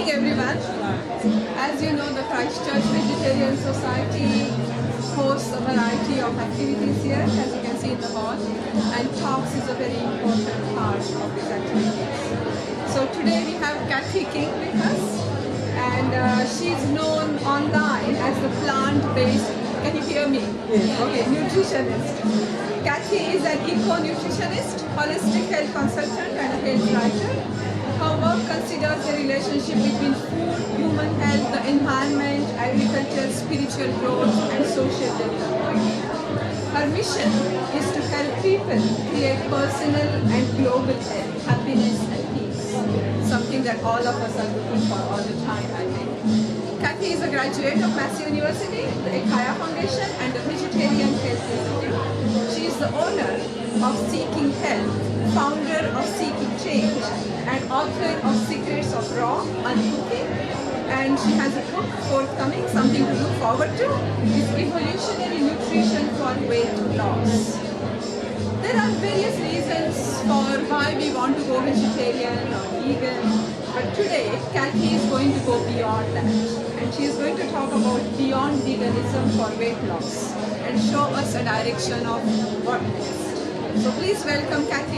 morning, everyone. As you know, the Christchurch Vegetarian Society hosts a variety of activities here, as you can see in the hall, and talks is a very important part of these activities. So today we have Cath King with us, and she's known online as the plant-based, can you hear me? Yes. Okay, nutritionist. Cath is an eco-nutritionist, holistic health consultant, and a health writer. Her work considers the relationship between food, human health, the environment, agriculture, spiritual growth, and social development. Her mission is to help people create personal and global health, happiness, and peace. Something that all of us are looking for all the time, I think. Cath is a graduate of Massey University, the Ekaya Foundation, and the Vegetarian Health Institute. She is the owner of Seeking Health, founder of Seeking Change, and author of Secrets of Raw Uncooking. And she has a book forthcoming, something to look forward to, is Evolutionary Nutrition for Weight Loss. There are various reasons for why we want to go vegetarian or vegan, but today Cath is going to go beyond that. And she is going to talk about beyond veganism for weight loss and show us a direction of what next. So please welcome Cath.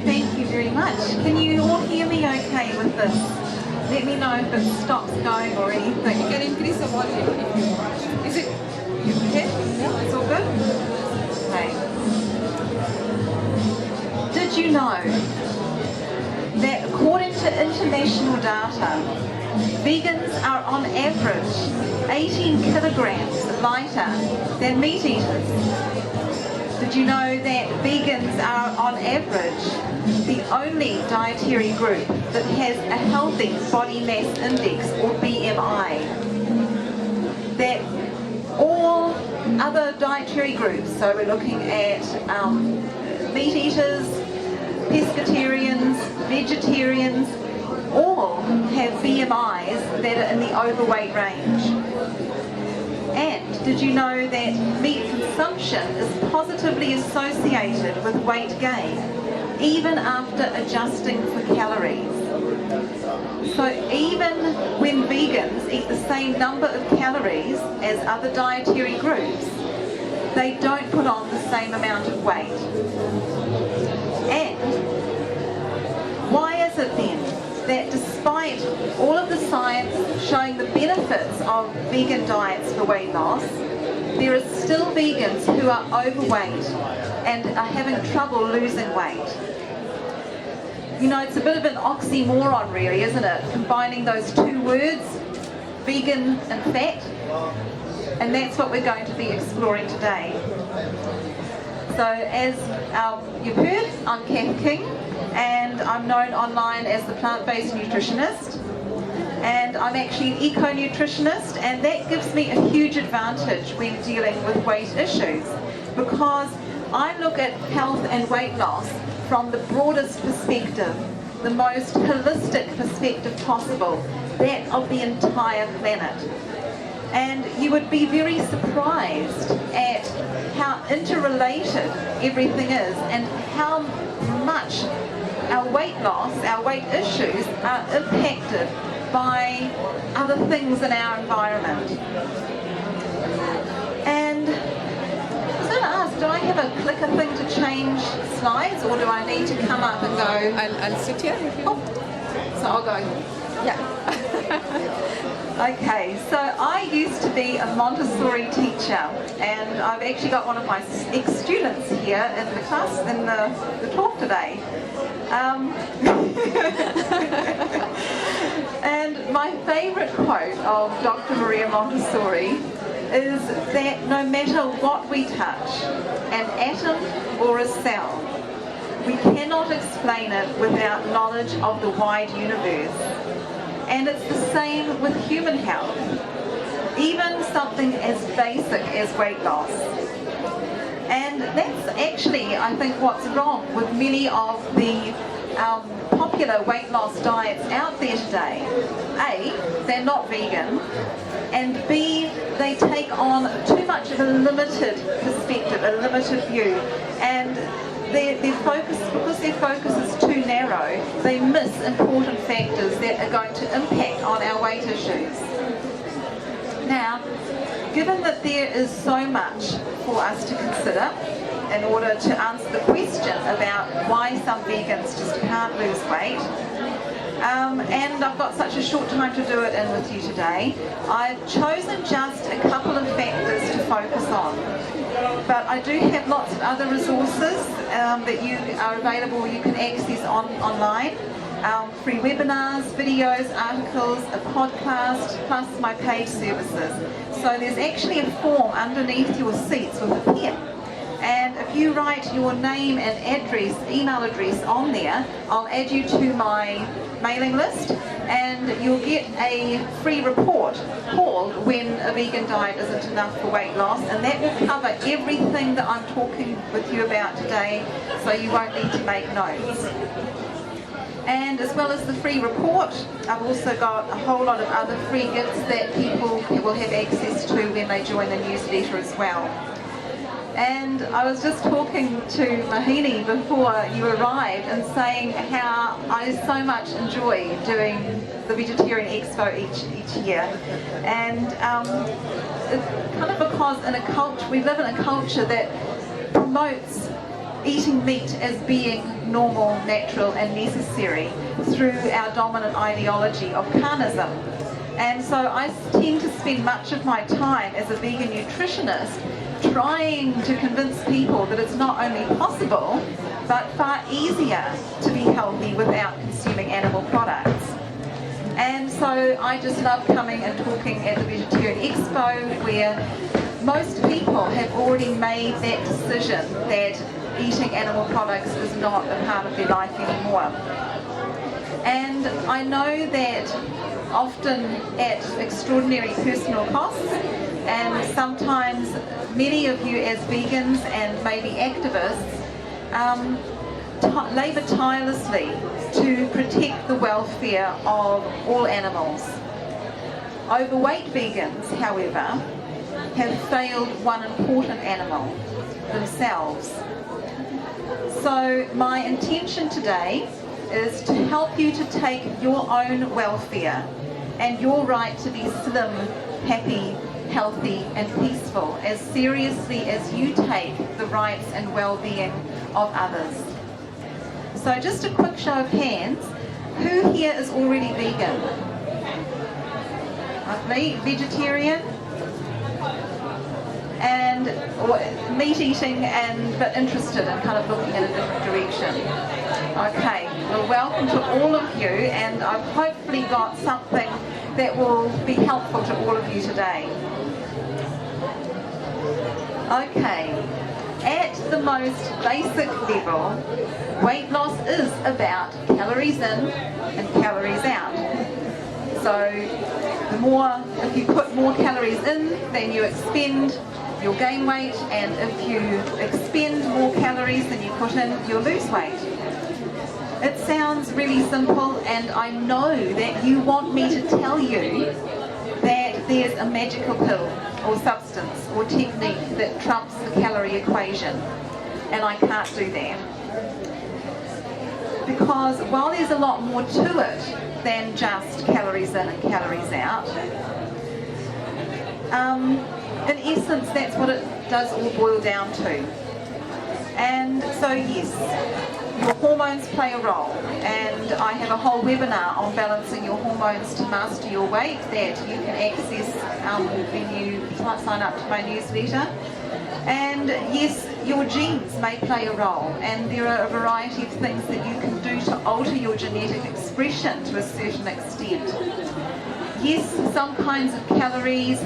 Thank you very much. Can you all hear me okay with this? Let me know if it stops going or anything. You can increase the volume if you want. Is it okay? Yeah, it's all good? Okay. Did you know that according to international data, vegans are on average 18 kilograms lighter than meat eaters? Did you know that vegans are on average the only dietary group that has a healthy body mass index or BMI? That all other dietary groups, so we're looking at meat eaters, pescatarians, vegetarians, all have BMIs that are in the overweight range. And did you know that meat consumption is positively associated with weight gain, even after adjusting for calories? So even when vegans eat the same number of calories as other dietary groups, they don't put on the same amount of weight. And why is it then that despite all of the science showing the benefits of vegan diets for weight loss, there are still vegans who are overweight and are having trouble losing weight? You know, it's a bit of an oxymoron really, isn't it? Combining those two words, vegan and fat. And that's what we're going to be exploring today. So as you've heard, I'm Cath King, and I'm known online as the plant-based nutritionist, and I'm actually an eco-nutritionist, and that gives me a huge advantage when dealing with weight issues, because I look at health and weight loss from the broadest perspective, the most holistic perspective possible, that of the entire planet. And you would be very surprised at how interrelated everything is and how much our weight loss, our weight issues are impacted by other things in our environment. And I was going to ask, do I have a clicker thing to change slides, or do I need to come up and go? I'll sit here. Oh, so I'll go. Yeah. Okay, so I used to be a Montessori teacher, and I've actually got one of my ex-students here in the class, in the talk today. And my favourite quote of Dr. Maria Montessori is that no matter what we touch, an atom or a cell, we cannot explain it without knowledge of the wide universe. And it's the same with human health, even something as basic as weight loss. And that's actually, I think, what's wrong with many of the popular weight loss diets out there today. A, they're not vegan, and B, they take on too much of a limited perspective, a limited view, and their focus, because their focus is too narrow, they miss important factors that are going to impact on our weight issues. Now, given that there is so much for us to consider in order to answer the question about why some vegans just can't lose weight, and I've got such a short time to do it in with you today, I've chosen just a couple of factors to focus on. But I do have lots of other resources that you are available, you can access online. Free webinars, videos, articles, a podcast, plus my paid services. So there's actually a form underneath your seats with a pen. And if you write your name and address, email address on there, I'll add you to my mailing list and you'll get a free report called When a Vegan Diet Isn't Enough for Weight Loss, and that will cover everything that I'm talking with you about today, so you won't need to make notes. And as well as the free report, I've also got a whole lot of other free gifts that people will have access to when they join the newsletter as well. And I was just talking to Mahini before you arrived and saying how I so much enjoy doing the Vegetarian Expo each year. And it's kind of because in a culture, we live in a culture that promotes eating meat as being normal, natural and necessary through our dominant ideology of carnism. And so I tend to spend much of my time as a vegan nutritionist trying to convince people that it's not only possible but far easier to be healthy without consuming animal products. And so I just love coming and talking at the Vegetarian Expo, where most people have already made that decision that eating animal products is not a part of their life anymore. And I know that often at extraordinary personal costs, and sometimes many of you as vegans and maybe activists labour tirelessly to protect the welfare of all animals. Overweight vegans, however, have failed one important animal, themselves. So my intention today is to help you to take your own welfare and your right to be slim, happy, healthy and peaceful as seriously as you take the rights and well-being of others. So just a quick show of hands, who here is already vegan? Lovely. Vegetarian? And meat eating but interested in kind of looking in a different direction. Okay, well welcome to all of you, and I've hopefully got something that will be helpful to all of you today. Okay, at the most basic level, weight loss is about calories in and calories out. So if you put more calories in than you expend, you'll gain weight, and if you expend more calories than you put in, you'll lose weight. It sounds really simple, and I know that you want me to tell you that there's a magical pill or substance or technique that trumps the calorie equation, and I can't do that. Because while there's a lot more to it than just calories in and calories out, in essence that's what it does all boil down to. And so yes, your hormones play a role, and I have a whole webinar on balancing your hormones to master your weight that you can access when you sign up to my newsletter. And yes, your genes may play a role, and there are a variety of things that you can do to alter your genetic expression to a certain extent. Yes, some kinds of calories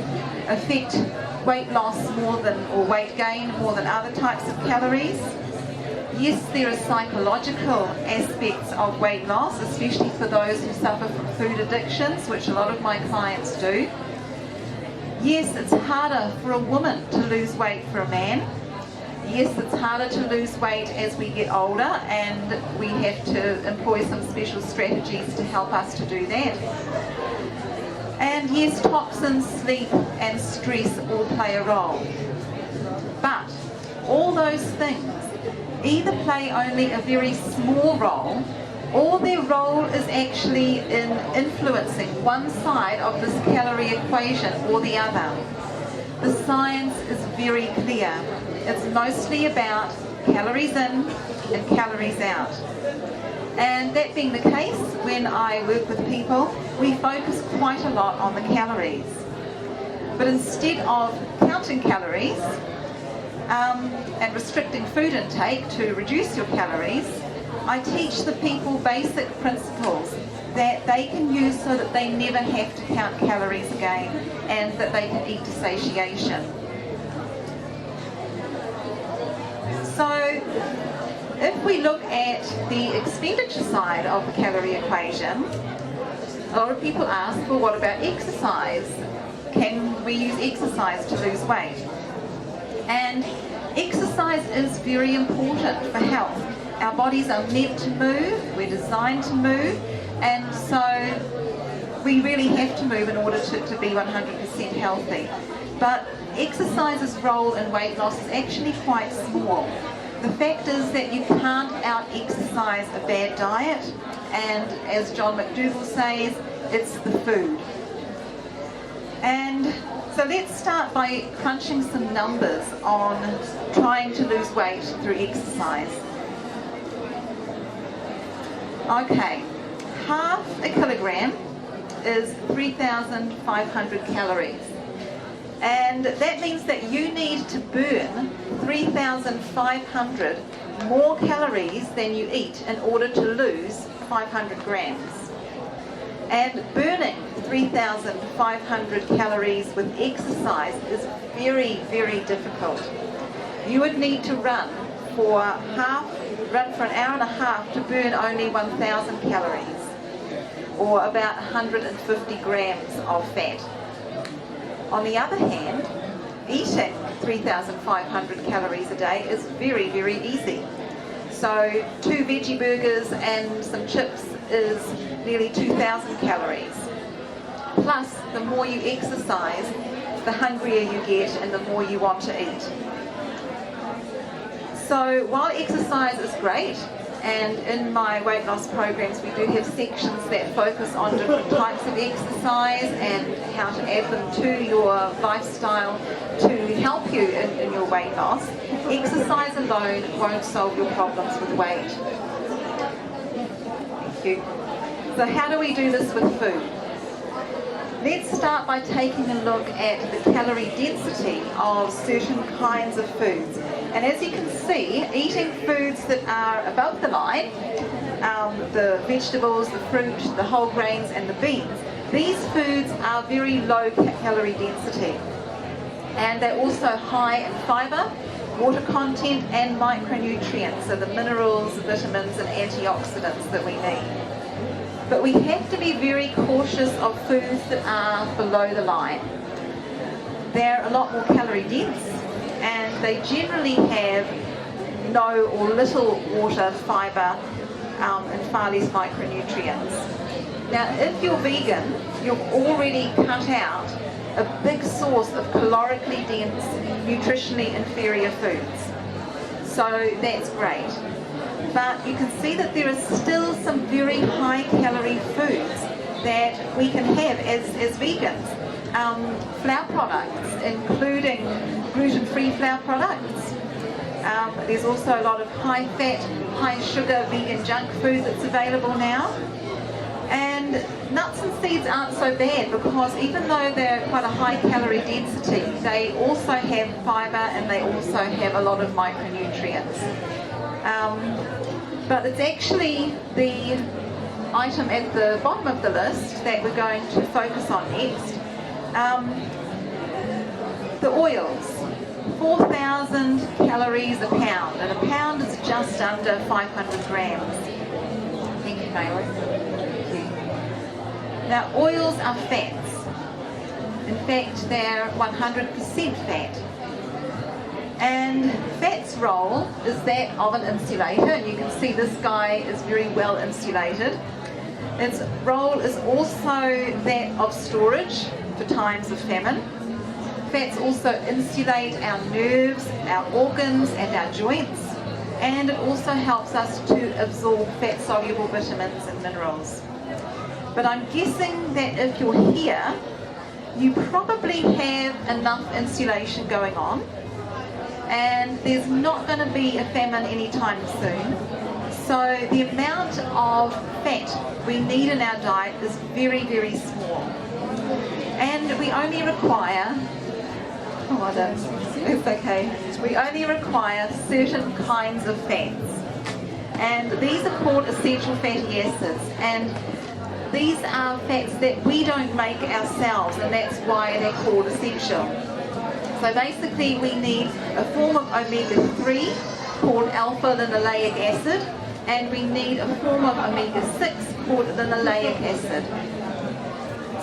affect weight loss more than, or weight gain more than other types of calories. Yes, there are psychological aspects of weight loss, especially for those who suffer from food addictions, which a lot of my clients do. Yes, it's harder for a woman to lose weight for a man. Yes, it's harder to lose weight as we get older, and we have to employ some special strategies to help us to do that. And yes, toxins, sleep and stress all play a role. But all those things either play only a very small role All their role is actually in influencing one side of this calorie equation or the other. The science is very clear. It's mostly about calories in and calories out. And that being the case, when I work with people, we focus quite a lot on the calories. But instead of counting calories and restricting food intake to reduce your calories, I teach the people basic principles that they can use so that they never have to count calories again and that they can eat to satiation. So if we look at the expenditure side of the calorie equation, a lot of people ask, well, what about exercise? Can we use exercise to lose weight? And exercise is very important for health. Our bodies are meant to move, we're designed to move, and so we really have to move in order to be 100% healthy. But exercise's role in weight loss is actually quite small. The fact is that you can't out-exercise a bad diet, and as John McDougall says, it's the food. And so let's start by crunching some numbers on trying to lose weight through exercise. Okay, half a kilogram is 3,500 calories. And that means that you need to burn 3,500 more calories than you eat in order to lose 500 grams. And burning 3,500 calories with exercise is very, very difficult. You would need to run for an hour and a half to burn only 1,000 calories, or about 150 grams of fat. On the other hand, eating 3,500 calories a day is very, very easy. So 2 veggie burgers and some chips is nearly 2,000 calories. Plus, the more you exercise, the hungrier you get and the more you want to eat. So while exercise is great, and in my weight loss programs we do have sections that focus on different types of exercise and how to add them to your lifestyle to help you in your weight loss, exercise alone won't solve your problems with weight. Thank you. So how do we do this with food? Let's start by taking a look at the calorie density of certain kinds of foods. And as you can see, eating foods that are above the line, the vegetables, the fruit, the whole grains and the beans, these foods are very low calorie density. And they're also high in fibre, water content and micronutrients, so the minerals, vitamins and antioxidants that we need. But we have to be very cautious of foods that are below the line. They're a lot more calorie dense and they generally have no or little water, fibre and far less micronutrients. Now if you're vegan, you've already cut out a big source of calorically dense, nutritionally inferior foods. So that's great. But you can see that there are still some very high calorie foods that we can have as vegans. Flour products, including gluten-free flour products. There's also a lot of high fat, high sugar vegan junk food that's available now. And nuts and seeds aren't so bad because even though they're quite a high calorie density, they also have fibre and they also have a lot of micronutrients. But it's actually the item at the bottom of the list that we're going to focus on next. The oils, 4,000 calories a pound, and a pound is just under 500 grams. Thank you, Calorie. Now, oils are fats. In fact, they're 100% fat. And fat's role is that of an insulator, and you can see this guy is very well insulated. Its role is also that of storage for times of famine. Fats also insulate our nerves, our organs and our joints. and it also helps us to absorb fat-soluble vitamins and minerals. But I'm guessing that if you're here, you probably have enough insulation going on, and there's not going to be a famine anytime soon. So the amount of fat we need in our diet is very, very small. And we only require, it's okay, we only require certain kinds of fats. And these are called essential fatty acids. And these are fats that we don't make ourselves, and that's why they're called essential. So basically we need a form of omega-3 called alpha-linoleic acid, and we need a form of omega-6 called linoleic acid.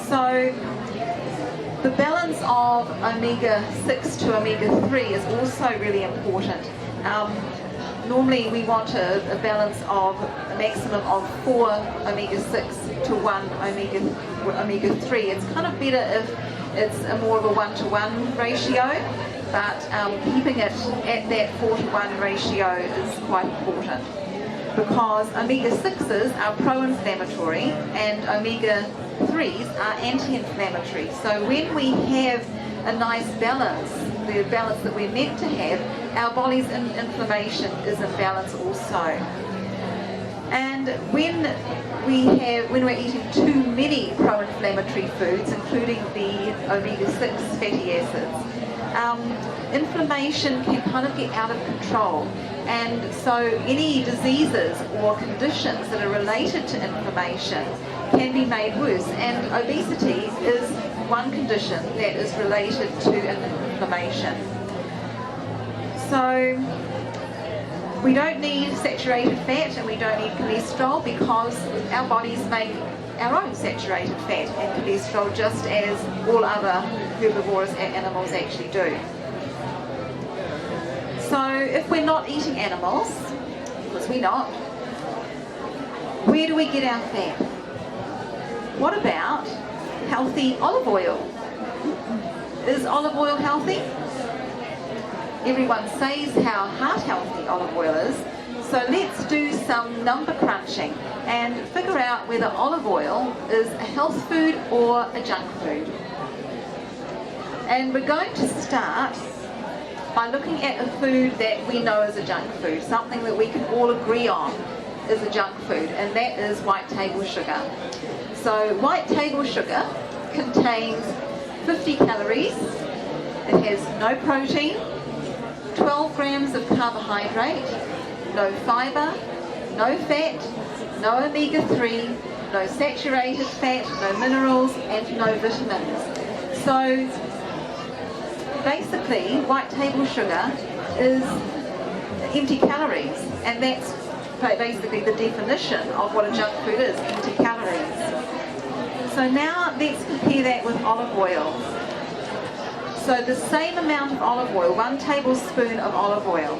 So the balance of omega-6 to omega-3 is also really important. Normally we want a balance of a maximum of 4 omega-6 to 1 omega-3. It's kind of better if it's more of a 1-to-1 ratio, but keeping it at that 4-to-1 ratio is quite important, because omega-6s are pro-inflammatory and omega-3s are anti-inflammatory. So when we have a nice balance, the balance that we're meant to have, our body's inflammation is in balance also. And when we're eating too many pro-inflammatory foods, including the omega-6 fatty acids, inflammation can kind of get out of control. And so any diseases or conditions that are related to inflammation can be made worse. And obesity is one condition that is related to inflammation. So we don't need saturated fat and we don't need cholesterol, because our bodies make our own saturated fat and cholesterol just as all other herbivorous animals actually do. So if we're not eating animals, because we're not, where do we get our fat? What about healthy olive oil? Is olive oil healthy? Everyone says how heart healthy olive oil is, so let's do some number crunching and figure out whether olive oil is a health food or a junk food. And we're going to start by looking at a food that we know is a junk food, something that we can all agree on is a junk food, and that is white table sugar. So white table sugar contains 50 calories, it has no protein, 12 grams of carbohydrate, no fibre, no fat, no omega-3, no saturated fat, no minerals, and no vitamins. So basically, white table sugar is empty calories, and that's basically the definition of what a junk food is, empty calories. So now let's compare that with olive oil. So the same amount of olive oil, 1 tablespoon of olive oil,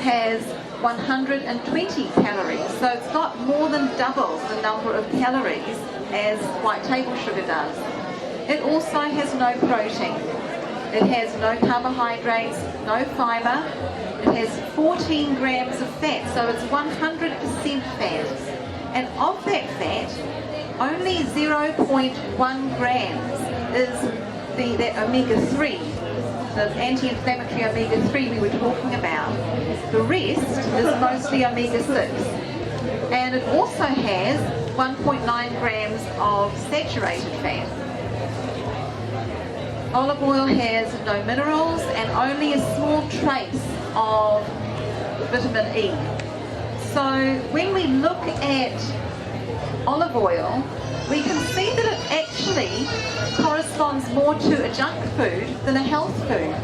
has 120 calories. So it's got more than double the number of calories as white table sugar does. It also has no protein. It has no carbohydrates, no fibre. It has 14 grams of fat, so it's 100% fat. And of that fat, only 0.1 grams is that omega-3, the anti-inflammatory omega-3 we were talking about. The rest is mostly omega-6. And it also has 1.9 grams of saturated fat. Olive oil has no minerals and only a small trace of vitamin E. So when we look at olive oil, we can see that it actually corresponds more to a junk food than a health food.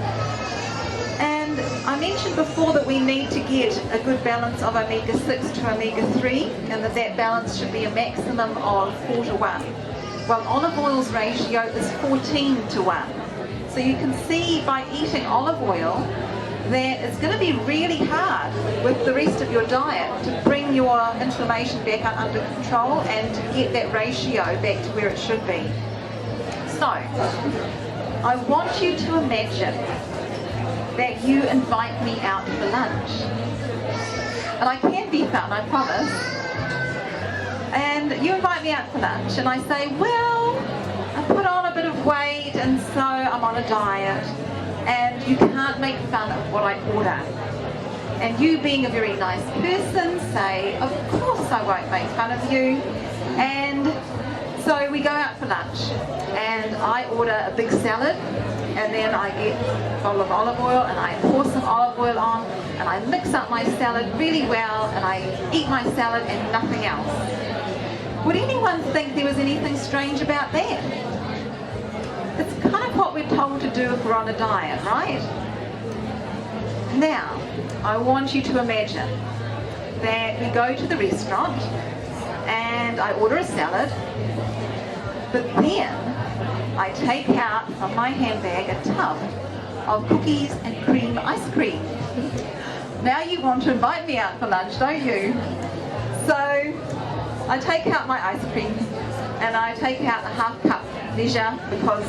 And I mentioned before that we need to get a good balance of omega-6 to omega-3, and that balance should be a maximum of 4-to-1. Well, olive oil's ratio is 14-to-1. So you can see by eating olive oil that it's going to be really hard with the rest of your diet to bring your inflammation back under control and to get that ratio back to where it should be. So, I want you to imagine that you invite me out for lunch. and I can be fun, I promise. And you invite me out for lunch, and I say, well, I put on a bit of weight, and so I'm on a diet, and you can't make fun of what I order. And you, being a very nice person, say, of course I won't make fun of you. And so we go out for lunch, and I order a big salad, and then I get a bottle of olive oil, and I pour some olive oil on, and I mix up my salad really well, and I eat my salad and nothing else. Would anyone think there was anything strange about that? It's kind of what we're told to do if we're on a diet, right? Now, I want you to imagine that we go to the restaurant and I order a salad, but then I take out from my handbag a tub of cookies and cream ice cream. Now you want to invite me out for lunch, don't you? So I take out my ice cream and I take out a half cup measure, because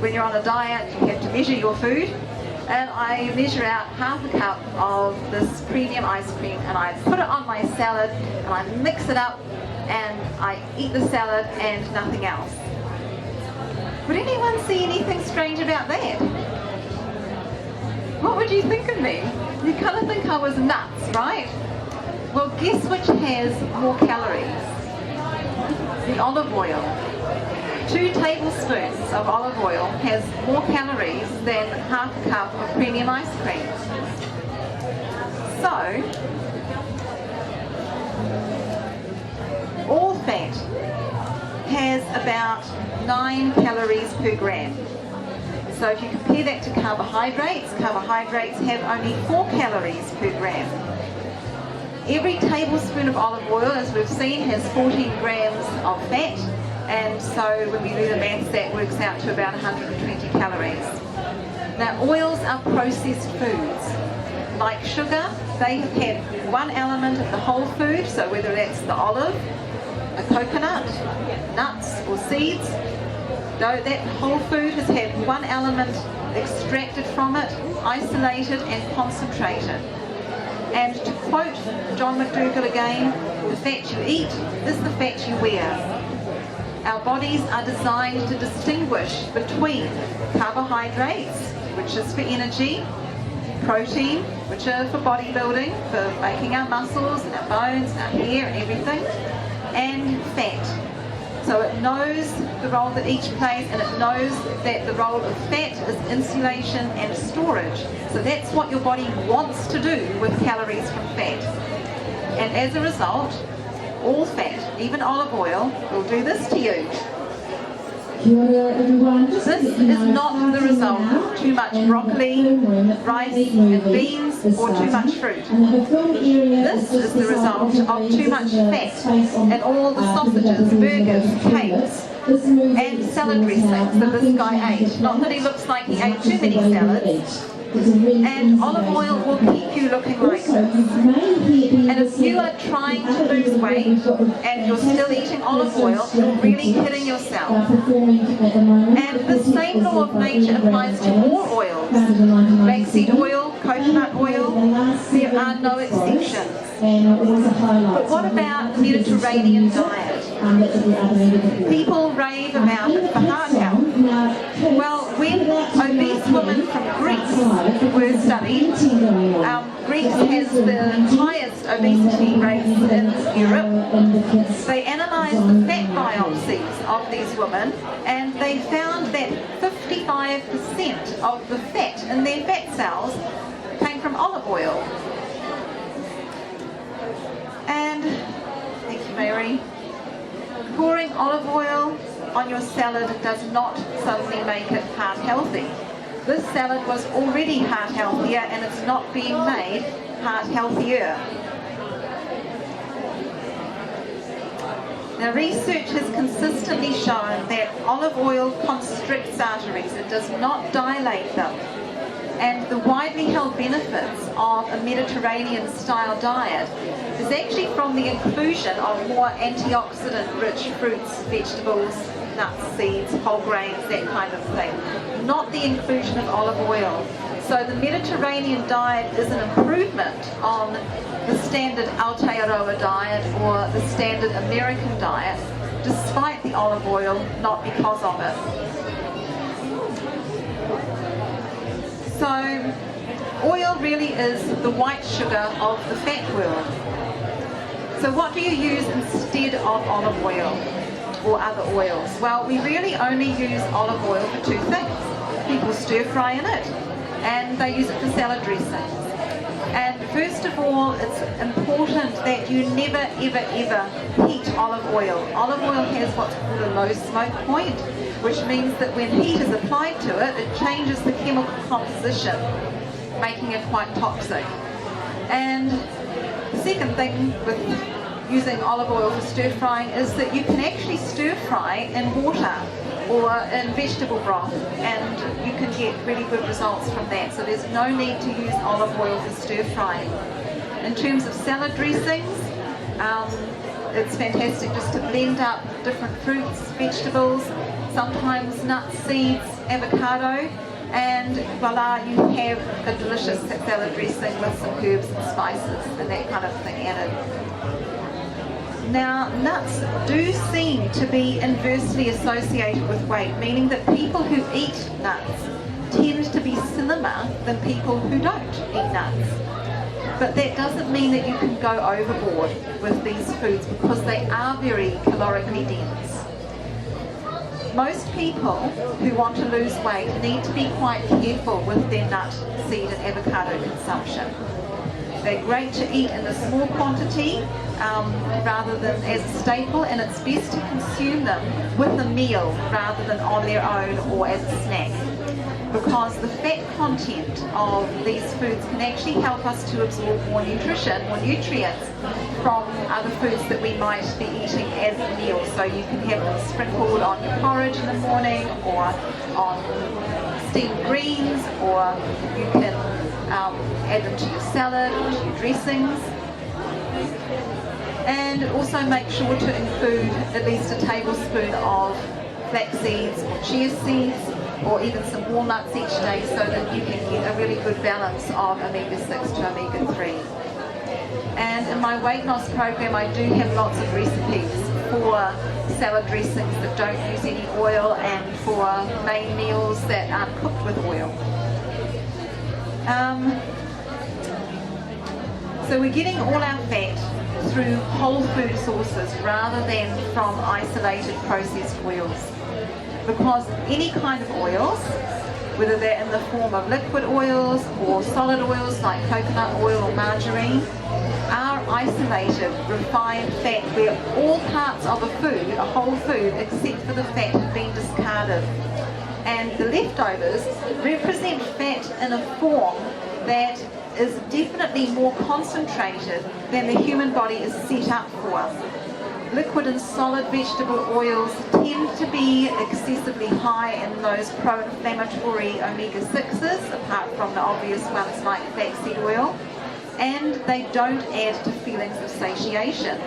when you're on a diet you have to measure your food. And I measure out half a cup of this premium ice cream, and I put it on my salad, and I mix it up, and I eat the salad and nothing else. Would anyone see anything strange about that? What would you think of me? You kind of think I was nuts, right? Well, guess which has more calories? The olive oil. 2 tablespoons of olive oil has more calories than half a cup of premium ice cream. So, all fat has about 9 calories per gram. So if you compare that to carbohydrates, carbohydrates have only 4 calories per gram. Every tablespoon of olive oil, as we've seen, has 14 grams of fat. And so when we do the maths, that works out to about 120 calories. Now, oils are processed foods. Like sugar, they have had one element of the whole food, so whether that's the olive, a coconut, nuts or seeds, though that whole food has had one element extracted from it, isolated and concentrated. And to quote John McDougall again, the fat you eat is the fat you wear. Our bodies are designed to distinguish between carbohydrates, which is for energy, protein, which are for bodybuilding, for making our muscles and our bones and our hair and everything, and fat. So it knows the role that each plays, and it knows that the role of fat is insulation and storage. So that's what your body wants to do with calories from fat. And as a result, all fat, even olive oil, will do this to you. This is not the result of too much broccoli, rice and beans, or too much fruit. This is the result of too much fat and all the sausages, burgers, cakes, and salad dressings that this guy ate. Not that he looks like he ate too many salads. And olive oil will keep you looking like this. And if you are trying to lose weight and you're still eating olive oil, you're really kidding yourself. And the same law of nature applies to all oils. Rapeseed oil, coconut oil, there are no exceptions. But what about the Mediterranean diet? People rave about it for heart health. Well, when obese women from Greece were studied, Greece has the highest obesity rates in Europe. They analysed the fat biopsies of these women, and they found that 55% of the fat in their fat cells came from olive oil. And, thank you Mary, pouring olive oil on your salad does not suddenly make it heart healthy. This salad was already heart healthier, and it's not being made heart healthier. Now, research has consistently shown that olive oil constricts arteries. It does not dilate them. And the widely held benefits of a Mediterranean-style diet is actually from the inclusion of more antioxidant-rich fruits, vegetables, nuts, seeds, whole grains, that kind of thing. Not the inclusion of olive oil. So the Mediterranean diet is an improvement on the standard Aotearoa diet or the standard American diet, despite the olive oil, not because of it. So oil really is the white sugar of the fat world. So what do you use instead of olive oil or other oils? Well, we really only use olive oil for two things. People stir fry in it, and they use it for salad dressings. And first of all, it's important that you never, ever, ever heat olive oil. Olive oil has what's called a low smoke point, which means that when heat is applied to it, it changes the chemical composition, making it quite toxic. And the second thing with using olive oil for stir frying is that you can actually stir fry in water or in vegetable broth, and you can get really good results from that. So there's no need to use olive oil for stir frying. In terms of salad dressings, it's fantastic just to blend up different fruits, vegetables, sometimes nuts, seeds, avocado, and voila, you have a delicious salad dressing with some herbs and spices and that kind of thing added. Now, nuts do seem to be inversely associated with weight, meaning that people who eat nuts tend to be slimmer than people who don't eat nuts. But that doesn't mean that you can go overboard with these foods because they are very calorically dense. Most people who want to lose weight need to be quite careful with their nut, seed and avocado consumption. They're great to eat in a small quantity rather than as a staple, and it's best to consume them with a meal rather than on their own or as a snack, because the fat content of these foods can actually help us to absorb more nutrition, more nutrients from other foods that we might be eating as a meal. So you can have them sprinkled on your porridge in the morning or on steamed greens, or you can add them to your salad or to your dressings. And also make sure to include at least a tablespoon of flax seeds or chia seeds, or even some walnuts each day, so that you can get a really good balance of omega-6 to omega-3. And in my weight loss program, I do have lots of recipes for salad dressings that don't use any oil, and for main meals that aren't cooked with oil. So we're getting all our fat through whole food sources rather than from isolated processed oils, because any kind of oils, whether they're in the form of liquid oils or solid oils like coconut oil or margarine, are isolated, refined fat where all parts of a food, a whole food, except for the fat have been discarded. And the leftovers represent fat in a form that is definitely more concentrated than the human body is set up for. Liquid and solid vegetable oils tend to be excessively high in those pro-inflammatory omega-6s, apart from the obvious ones like flaxseed oil, and they don't add to feelings of satiation.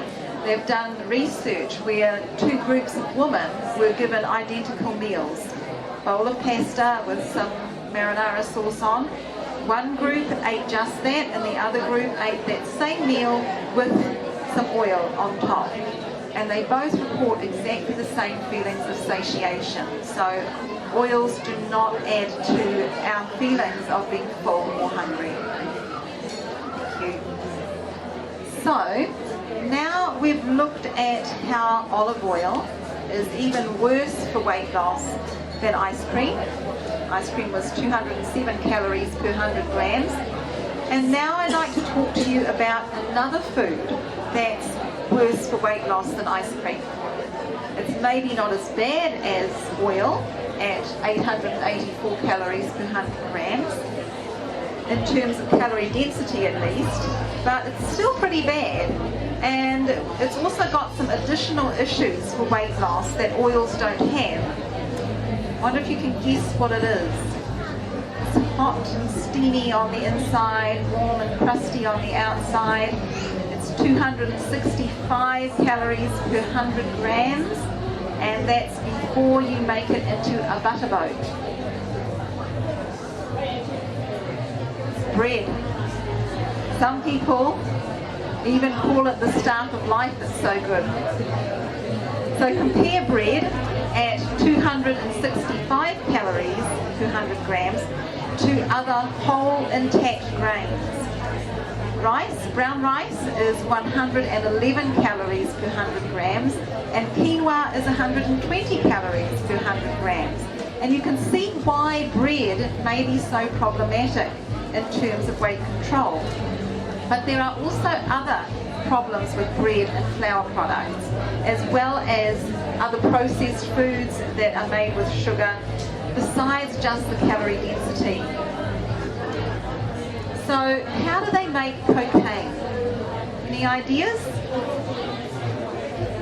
They've done research where two groups of women were given identical meals, a bowl of pasta with some marinara sauce on. One group ate just that, and the other group ate that same meal with some oil on top. And they both report exactly the same feelings of satiation. So oils do not add to our feelings of being full or hungry. Thank you. So now we've looked at how olive oil is even worse for weight loss than ice cream. Ice cream was 207 calories per 100 grams. And now I'd like to talk to you about another food that's worse for weight loss than ice cream. It's maybe not as bad as oil at 884 calories per 100 grams, in terms of calorie density at least, but it's still pretty bad. And it's also got some additional issues for weight loss that oils don't have. I wonder if you can guess what it is. It's hot and steamy on the inside, warm and crusty on the outside. It's 265 calories per 100 grams, and that's before you make it into a butter boat. bread. Some people even call it the staff of life, it's so good. So compare bread at 265 calories per 100 grams to other whole intact grains. Rice, brown rice, is 111 calories per 100 grams, and quinoa is 120 calories per 100 grams. And you can see why bread may be so problematic in terms of weight control. But there are also other problems with bread and flour products, as well as other processed foods that are made with sugar, besides just the calorie density. So how do they make cocaine? Any ideas?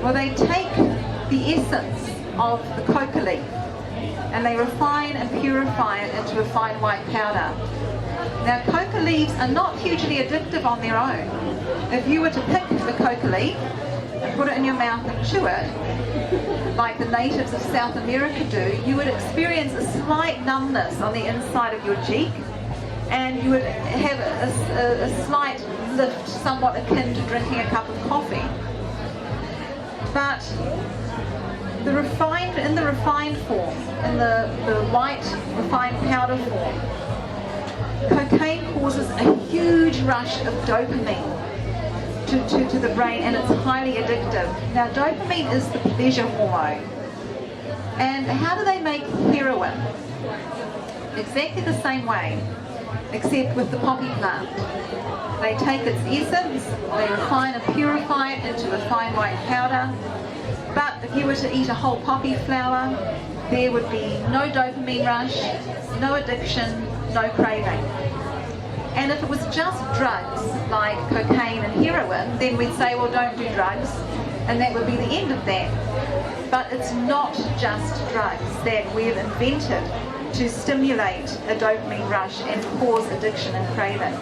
Well, they take the essence of the coca leaf and they refine and purify it into a fine white powder. Now, coca leaves are not hugely addictive on their own. If you were to pick the coca leaf and put it in your mouth and chew it, like the natives of South America do, you would experience a slight numbness on the inside of your cheek, and you would have a slight lift, somewhat akin to drinking a cup of coffee. But in the refined form, in the white refined powder form, cocaine causes a huge rush of dopamine to the brain, and it's highly addictive. Now, dopamine is the pleasure hormone. And how do they make heroin? Exactly the same way, except with the poppy plant. They take its essence, they refine and purify it into a fine white powder. But if you were to eat a whole poppy flower, there would be no dopamine rush, no addiction, no craving. And if it was just drugs like cocaine and heroin, then we'd say, well, don't do drugs, and that would be the end of that. But it's not just drugs that we've invented to stimulate a dopamine rush and cause addiction and cravings.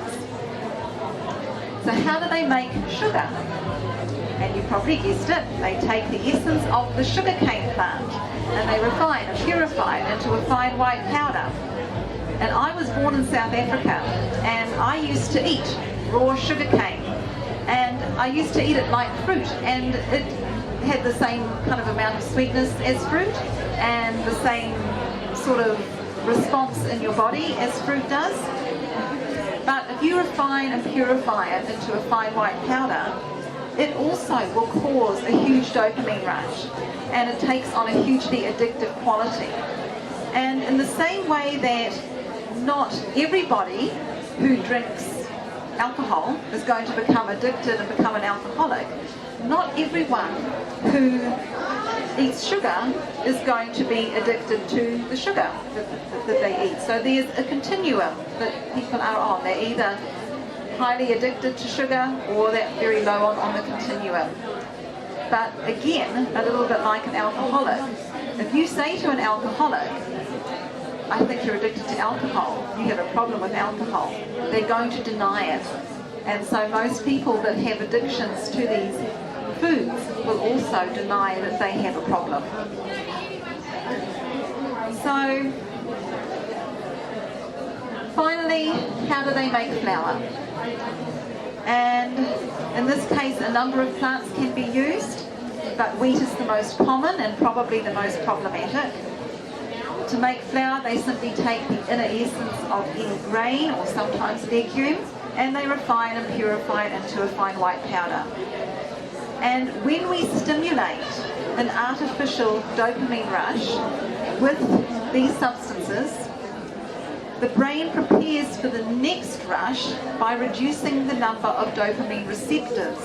So how do they make sugar? And you probably guessed it, they take the essence of the sugarcane plant and they refine and purify it into a fine white powder. And I was born in South Africa, and I used to eat raw sugarcane, and I used to eat it like fruit, and it had the same kind of amount of sweetness as fruit and the same sort of response in your body as fruit does. But if you refine and purify it into a fine white powder, it also will cause a huge dopamine rush, and it takes on a hugely addictive quality. And in the same way that not everybody who drinks alcohol is going to become addicted and become an alcoholic, not everyone who eats sugar is going to be addicted to the sugar that they eat. So there's a continuum that people are on. They're either highly addicted to sugar or they're very low on the continuum. But again, a little bit like an alcoholic. If you say to an alcoholic, I think you're addicted to alcohol, you have a problem with alcohol, they're going to deny it. And so most people that have addictions to these foods will also deny that they have a problem. So, finally, how do they make flour? And in this case, a number of plants can be used, but wheat is the most common and probably the most problematic. To make flour, they simply take the inner essence of any grain or sometimes legume, and they refine and purify it into a fine white powder. And when we stimulate an artificial dopamine rush with these substances, the brain prepares for the next rush by reducing the number of dopamine receptors,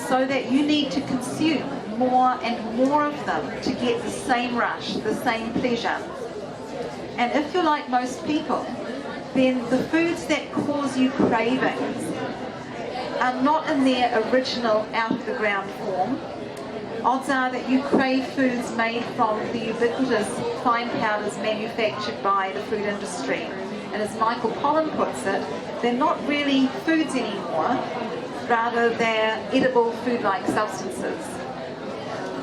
so that you need to consume more and more of them to get the same rush, the same pleasure. And if you're like most people, then the foods that cause you cravings are not in their original out-of-the-ground form. Odds are that you crave foods made from the ubiquitous fine powders manufactured by the food industry. And as Michael Pollan puts it, they're not really foods anymore, rather they're edible food-like substances.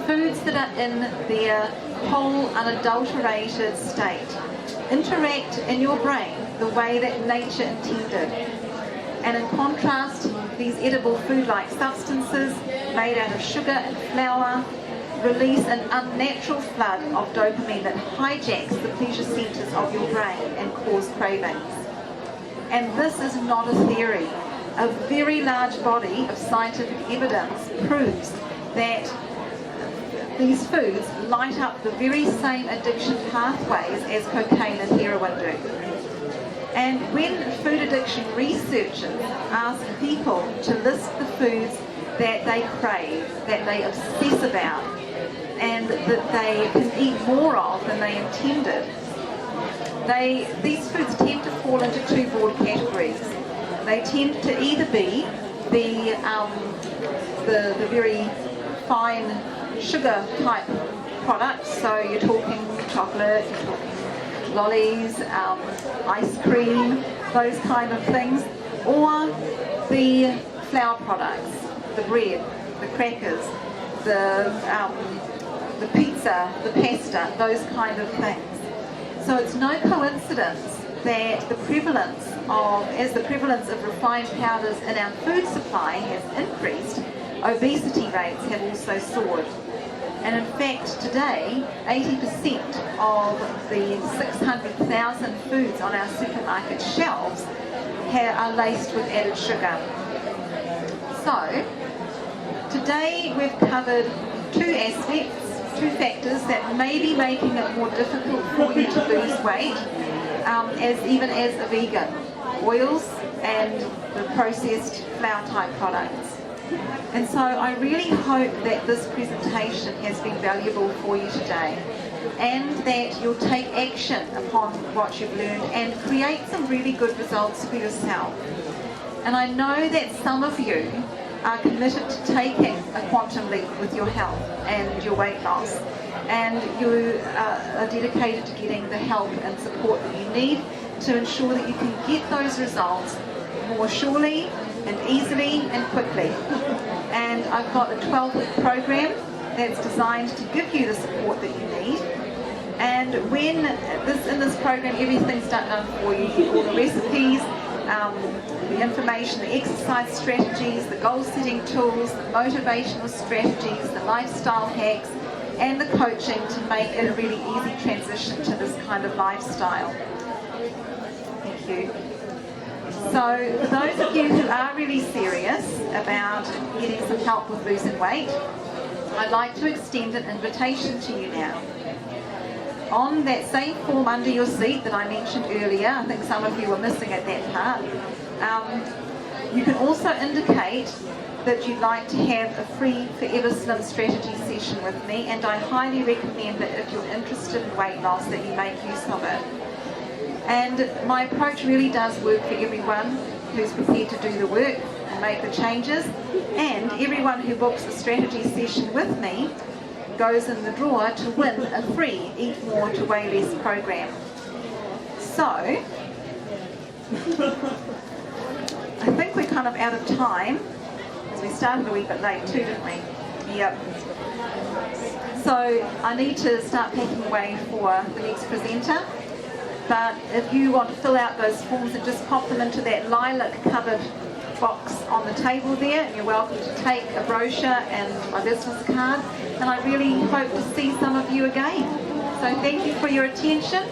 Foods that are in their whole unadulterated state interact in your brain the way that nature intended. And in contrast, these edible food-like substances made out of sugar and flour release an unnatural flood of dopamine that hijacks the pleasure centers of your brain and cause cravings. And this is not a theory. A very large body of scientific evidence proves that these foods light up the very same addiction pathways as cocaine and heroin do. And when food addiction researchers ask people to list the foods that they crave, that they obsess about, and that they can eat more of than they intended, these foods tend to fall into two broad categories. They tend to either be the very fine sugar type products, so you're talking chocolate, you're talking lollies, ice cream, those kind of things, or the flour products, the bread, the crackers, the pizza, the pasta, those kind of things. So it's no coincidence that as the prevalence of refined powders in our food supply has increased, obesity rates have also soared. And in fact, today, 80% of the 600,000 foods on our supermarket shelves are laced with added sugar. So, today we've covered two aspects, two factors that may be making it more difficult for you to lose weight, even as a vegan: oils and the processed flour type products. And so I really hope that this presentation has been valuable for you today, and that you'll take action upon what you've learned and create some really good results for yourself. And I know that some of you are committed to taking a quantum leap with your health and your weight loss, and you are dedicated to getting the help and support that you need to ensure that you can get those results more surely and easily and quickly. And I've got a 12-week program that's designed to give you the support that you need. And in this program, everything's done for you. You get all the recipes, the information, the exercise strategies, the goal-setting tools, the motivational strategies, the lifestyle hacks, and the coaching to make it a really easy transition to this kind of lifestyle. Thank you. So for those of you who are really serious about getting some help with losing weight, I'd like to extend an invitation to you now. On that same form under your seat that I mentioned earlier, I think some of you were missing at that part, you can also indicate that you'd like to have a free Forever Slim strategy session with me, and I highly recommend that if you're interested in weight loss that you make use of it. And my approach really does work for everyone who's prepared to do the work and make the changes, and everyone who books a strategy session with me goes in the drawer to win a free Eat More to Weigh Less program. So, I think we're kind of out of time, as we started a wee bit late too, didn't we? Yep. So I need to start packing away for the next presenter. But if you want to fill out those forms and just pop them into that lilac covered box on the table there, and you're welcome to take a brochure and my business card, and I really hope to see some of you again. So thank you for your attention,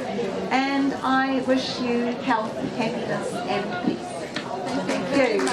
and I wish you health, happiness and peace. Thank you.